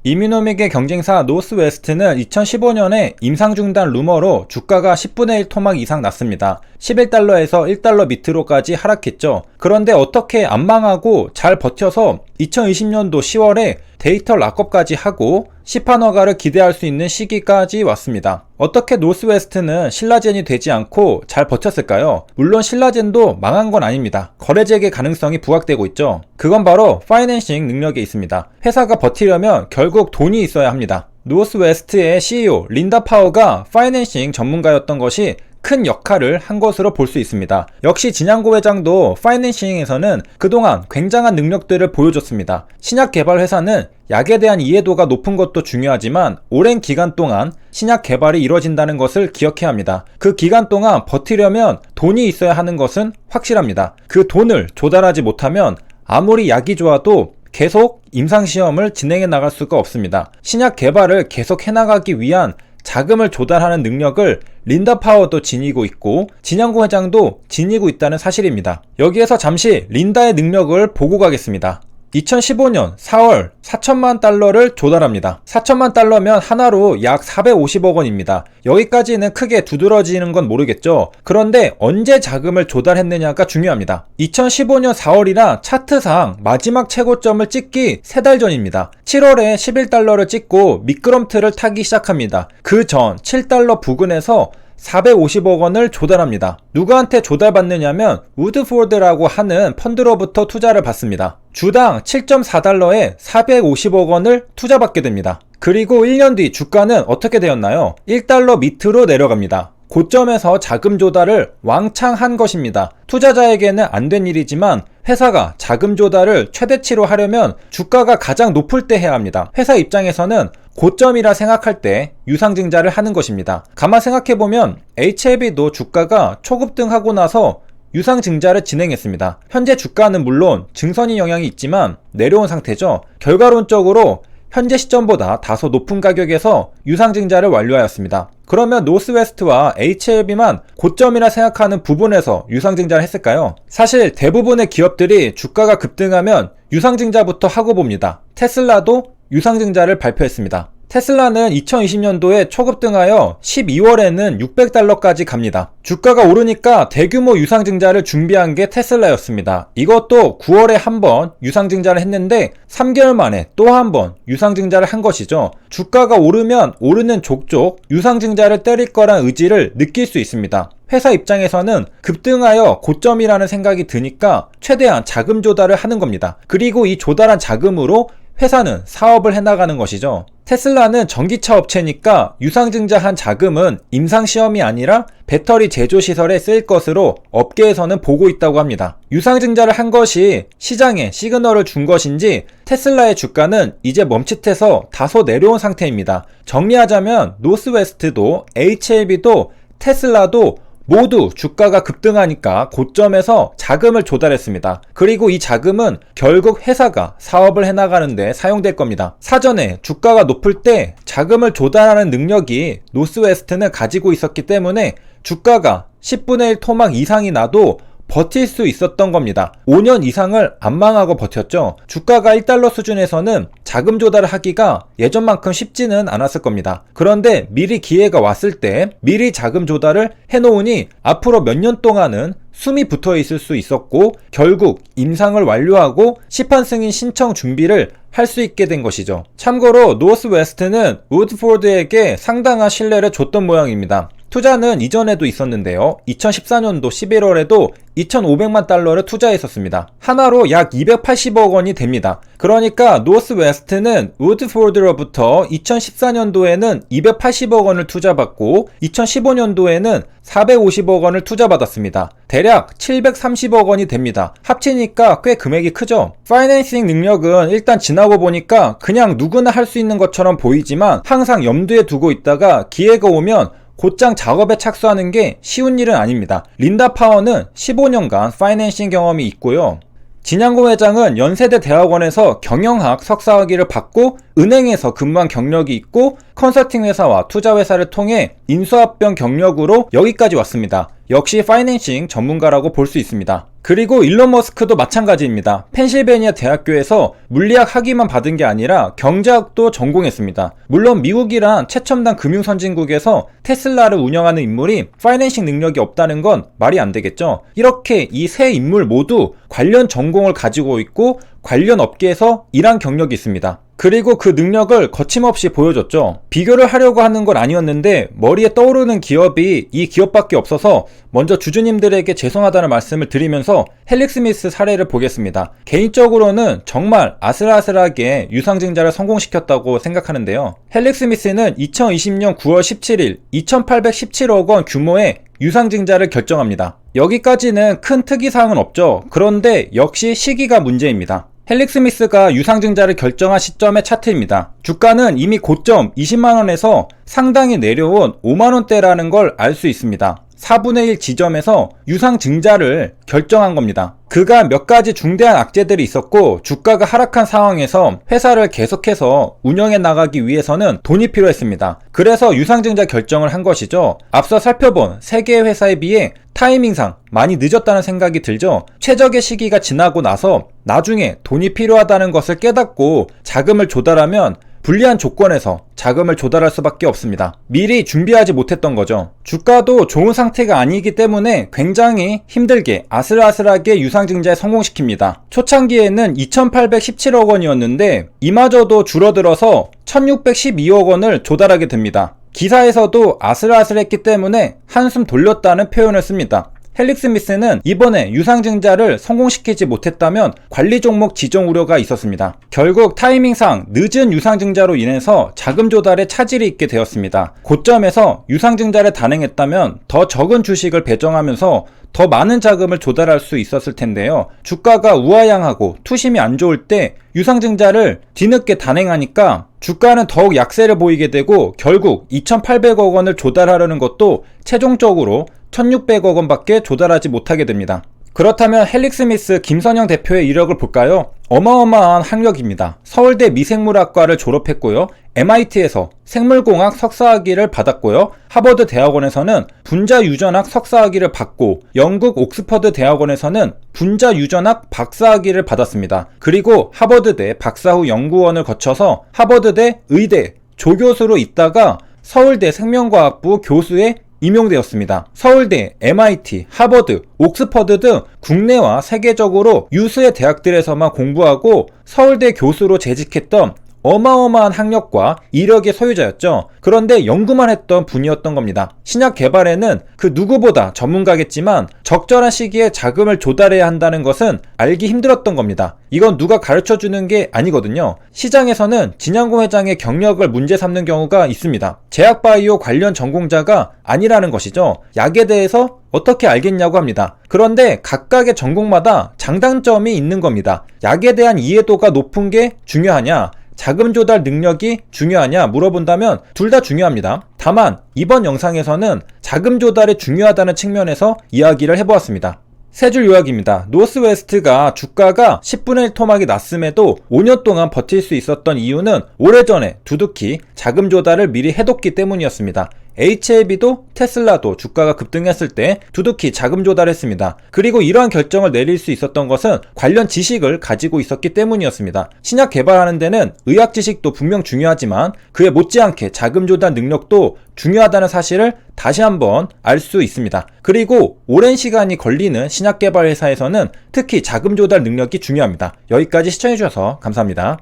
이미노믹의 경쟁사 노스웨스트는 2015년에 임상중단 루머로 주가가 10분의 1 토막 이상 났습니다. 11달러에서 1달러 밑으로까지 하락했죠. 그런데 어떻게 안 망하고 잘 버텨서 2020년도 10월에 데이터 락업까지 하고 시판 허가를 기대할 수 있는 시기까지 왔습니다. 어떻게 노스웨스트는 신라젠이 되지 않고 잘 버텼을까요? 물론 신라젠도 망한 건 아닙니다. 거래재개 가능성이 부각되고 있죠. 그건 바로 파이낸싱 능력에 있습니다. 회사가 버티려면 결국 돈이 있어야 합니다. 노스웨스트의 CEO 린다 파워가 파이낸싱 전문가였던 것이 큰 역할을 한 것으로 볼 수 있습니다. 역시 진양고 회장도 파이낸싱에서는 그동안 굉장한 능력들을 보여줬습니다. 신약 개발 회사는 약에 대한 이해도가 높은 것도 중요하지만 오랜 기간 동안 신약 개발이 이루어진다는 것을 기억해야 합니다. 그 기간 동안 버티려면 돈이 있어야 하는 것은 확실합니다. 그 돈을 조달하지 못하면 아무리 약이 좋아도 계속 임상시험을 진행해 나갈 수가 없습니다. 신약 개발을 계속 해나가기 위한 자금을 조달하는 능력을 린다 파워도 지니고 있고 진양고 회장도 지니고 있다는 사실입니다. 여기에서 잠시 린다의 능력을 보고 가겠습니다. 2015년 4월 4천만 달러를 조달합니다. 4천만 달러면 하나로 약 450억 원입니다. 여기까지는 크게 두드러지는 건 모르겠죠. 그런데 언제 자금을 조달했느냐가 중요합니다. 2015년 4월이라 차트상 마지막 최고점을 찍기 3달 전입니다. 7월에 11달러를 찍고 미끄럼틀을 타기 시작합니다. 그 전 7달러 부근에서 450억 원을 조달합니다. 누구한테 조달받느냐면 우드포드라고 하는 펀드로부터 투자를 받습니다. 주당 7.4달러에 450억 원을 투자받게 됩니다. 그리고 1년 뒤 주가는 어떻게 되었나요? 1달러 밑으로 내려갑니다. 고점에서 자금 조달을 왕창 한 것입니다. 투자자에게는 안 된 일이지만 회사가 자금 조달을 최대치로 하려면 주가가 가장 높을 때 해야 합니다. 회사 입장에서는 고점이라 생각할 때 유상증자를 하는 것입니다. 가만 생각해보면 HLB도 주가가 초급등하고 나서 유상증자를 진행했습니다. 현재 주가는 물론 증선이 영향이 있지만 내려온 상태죠. 결과론적으로 현재 시점보다 다소 높은 가격에서 유상증자를 완료하였습니다. 그러면 노스웨스트와 HLB만 고점이라 생각하는 부분에서 유상증자를 했을까요? 사실 대부분의 기업들이 주가가 급등하면 유상증자부터 하고 봅니다. 테슬라도 유상증자를 발표했습니다. 테슬라는 2020년도에 초급등하여 12월에는 600달러까지 갑니다. 주가가 오르니까 대규모 유상증자를 준비한 게 테슬라였습니다. 이것도 9월에 한 번 유상증자를 했는데 3개월 만에 또 한 번 유상증자를 한 것이죠. 주가가 오르면 오르는 족족 유상증자를 때릴 거란 의지를 느낄 수 있습니다. 회사 입장에서는 급등하여 고점이라는 생각이 드니까 최대한 자금 조달을 하는 겁니다. 그리고 이 조달한 자금으로 회사는 사업을 해나가는 것이죠. 테슬라는 전기차 업체니까 유상증자한 자금은 임상시험이 아니라 배터리 제조시설에 쓰일 것으로 업계에서는 보고 있다고 합니다. 유상증자를 한 것이 시장에 시그널을 준 것인지 테슬라의 주가는 이제 멈칫해서 다소 내려온 상태입니다. 정리하자면 노스웨스트도 HLB도 테슬라도 모두 주가가 급등하니까 고점에서 자금을 조달했습니다. 그리고 이 자금은 결국 회사가 사업을 해나가는데 사용될 겁니다. 사전에 주가가 높을 때 자금을 조달하는 능력이 노스웨스트는 가지고 있었기 때문에 주가가 10분의 1 토막 이상이 나도 버틸 수 있었던 겁니다. 5년 이상을 안 망하고 버텼죠. 주가가 1달러 수준에서는 자금 조달을 하기가 예전만큼 쉽지는 않았을 겁니다. 그런데 미리 기회가 왔을 때 미리 자금 조달을 해놓으니 앞으로 몇 년 동안은 숨이 붙어 있을 수 있었고 결국 임상을 완료하고 시판 승인 신청 준비를 할 수 있게 된 것이죠. 참고로 노스웨스트는 우드포드에게 상당한 신뢰를 줬던 모양입니다. 투자는 이전에도 있었는데요. 2014년도 11월에도 2,500만 달러를 투자했었습니다. 하나로 약 280억 원이 됩니다. 그러니까 노스웨스트는 우드포드로부터 2014년도에는 280억 원을 투자받고 2015년도에는 450억 원을 투자받았습니다. 대략 730억 원이 됩니다. 합치니까 꽤 금액이 크죠? 파이낸싱 능력은 일단 지나고 보니까 그냥 누구나 할 수 있는 것처럼 보이지만 항상 염두에 두고 있다가 기회가 오면 곧장 작업에 착수하는 게 쉬운 일은 아닙니다. 린다 파워는 15년간 파이낸싱 경험이 있고요. 진양고 회장은 연세대 대학원에서 경영학 석사학위를 받고 은행에서 근무한 경력이 있고 컨설팅 회사와 투자 회사를 통해 인수합병 경력으로 여기까지 왔습니다. 역시 파이낸싱 전문가라고 볼 수 있습니다. 그리고 일론 머스크도 마찬가지입니다. 펜실베니아 대학교에서 물리학 학위만 받은 게 아니라 경제학도 전공했습니다. 물론 미국이란 최첨단 금융 선진국에서 테슬라를 운영하는 인물이 파이낸싱 능력이 없다는 건 말이 안 되겠죠. 이렇게 이 세 인물 모두 관련 전공을 가지고 있고 관련 업계에서 일한 경력이 있습니다. 그리고 그 능력을 거침없이 보여줬죠. 비교를 하려고 하는 건 아니었는데 머리에 떠오르는 기업이 이 기업밖에 없어서 먼저 주주님들에게 죄송하다는 말씀을 드리면서 헬릭 스미스 사례를 보겠습니다. 개인적으로는 정말 아슬아슬하게 유상증자를 성공시켰다고 생각하는데요. 헬릭 스미스는 2020년 9월 17일 2817억 원 규모의 유상증자를 결정합니다. 여기까지는 큰 특이사항은 없죠. 그런데 역시 시기가 문제입니다. 헬릭 스미스가 유상증자를 결정한 시점의 차트입니다. 주가는 이미 고점 20만원에서 상당히 내려온 5만원대라는 걸 알 수 있습니다. 4분의 1 지점에서 유상증자를 결정한 겁니다. 그가 몇 가지 중대한 악재들이 있었고 주가가 하락한 상황에서 회사를 계속해서 운영해 나가기 위해서는 돈이 필요했습니다. 그래서 유상증자 결정을 한 것이죠. 앞서 살펴본 3개의 회사에 비해 타이밍상 많이 늦었다는 생각이 들죠. 최적의 시기가 지나고 나서 나중에 돈이 필요하다는 것을 깨닫고 자금을 조달하면 불리한 조건에서 자금을 조달할 수밖에 없습니다. 미리 준비하지 못했던 거죠. 주가도 좋은 상태가 아니기 때문에 굉장히 힘들게 아슬아슬하게 유상증자에 성공시킵니다. 초창기에는 2817억 원이었는데 이마저도 줄어들어서 1612억 원을 조달하게 됩니다. 기사에서도 아슬아슬했기 때문에 한숨 돌렸다는 표현을 씁니다. 헬릭 스미스는 이번에 유상증자를 성공시키지 못했다면 관리 종목 지정 우려가 있었습니다. 결국 타이밍상 늦은 유상증자로 인해서 자금 조달에 차질이 있게 되었습니다. 고점에서 유상증자를 단행했다면 더 적은 주식을 배정하면서 더 많은 자금을 조달할 수 있었을 텐데요. 주가가 우하향하고 투심이 안 좋을 때 유상증자를 뒤늦게 단행하니까 주가는 더욱 약세를 보이게 되고 결국 2,800억 원을 조달하려는 것도 최종적으로 1,600억 원밖에 조달하지 못하게 됩니다. 그렇다면 헬릭 스미스 김선영 대표의 이력을 볼까요? 어마어마한 학력입니다. 서울대 미생물학과를 졸업했고요. MIT에서 생물공학 석사학위를 받았고요. 하버드 대학원에서는 분자유전학 석사학위를 받고 영국 옥스퍼드 대학원에서는 분자유전학 박사학위를 받았습니다. 그리고 하버드대 박사 후 연구원을 거쳐서 하버드대 의대 조교수로 있다가 서울대 생명과학부 교수에 임용되었습니다. 서울대, MIT, 하버드, 옥스퍼드 등 국내와 세계적으로 유수의 대학들에서만 공부하고 서울대 교수로 재직했던 어마어마한 학력과 이력의 소유자였죠. 그런데 연구만 했던 분이었던 겁니다. 신약 개발에는 그 누구보다 전문가겠지만 적절한 시기에 자금을 조달해야 한다는 것은 알기 힘들었던 겁니다. 이건 누가 가르쳐주는 게 아니거든요. 시장에서는 진양공 회장의 경력을 문제 삼는 경우가 있습니다. 제약바이오 관련 전공자가 아니라는 것이죠. 약에 대해서 어떻게 알겠냐고 합니다. 그런데 각각의 전공마다 장단점이 있는 겁니다. 약에 대한 이해도가 높은 게 중요하냐, 자금 조달 능력이 중요하냐 물어본다면 둘 다 중요합니다. 다만 이번 영상에서는 자금 조달이 중요하다는 측면에서 이야기를 해보았습니다. 세 줄 요약입니다. 노스웨스트가 주가가 10분의 1 토막이 났음에도 5년 동안 버틸 수 있었던 이유는 오래전에 두둑히 자금 조달을 미리 해뒀기 때문이었습니다. HLB도 테슬라도 주가가 급등했을 때 두둑히 자금 조달했습니다. 그리고 이러한 결정을 내릴 수 있었던 것은 관련 지식을 가지고 있었기 때문이었습니다. 신약 개발하는 데는 의학 지식도 분명 중요하지만 그에 못지않게 자금 조달 능력도 중요하다는 사실을 다시 한번 알 수 있습니다. 그리고 오랜 시간이 걸리는 신약 개발 회사에서는 특히 자금 조달 능력이 중요합니다. 여기까지 시청해주셔서 감사합니다.